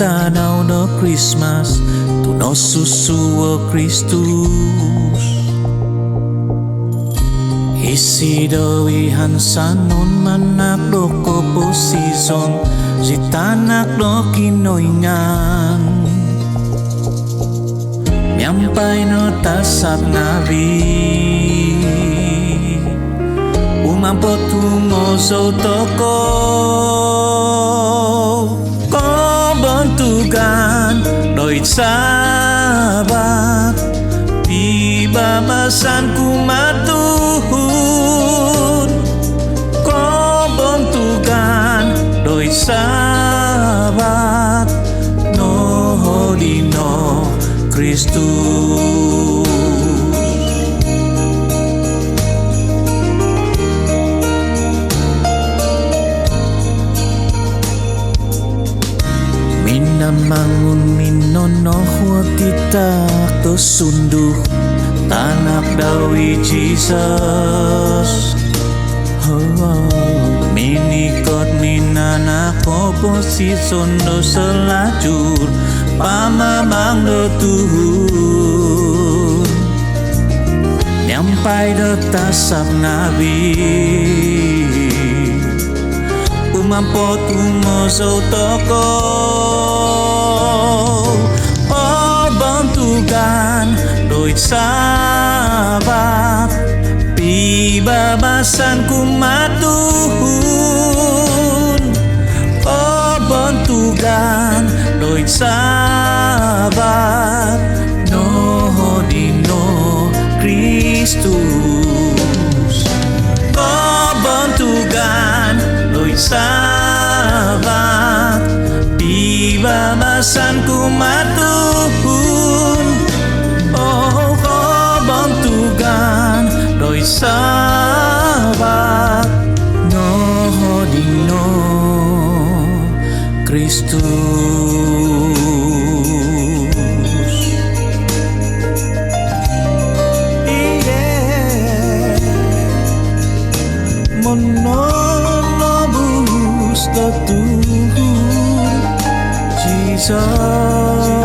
tanaw no Christmas tu no susuo Kristus. Isi dawi hansanon manak do ko posison si tanak do kinoingan nyampai no tasap nabi umampo tumoso toko ko bentukan doi sabat pibabasan kumatun ko bentukan doi sabat no dino Kristus. Minamangun minono huatita to sunduh tanak dawi Jesus. Minikot minanak oposisi sondo selajur pamamang do tuhun nyampai do tasap nabi umampo tumoso toko bentukan doit sabat pibabasan kumatun bentukan doit sabat no dino Kristus. Bentukan doit sabat pibabasan kumatun bentukan doit sabat no dino Kristus. Mononobus the Tuhun Jesus.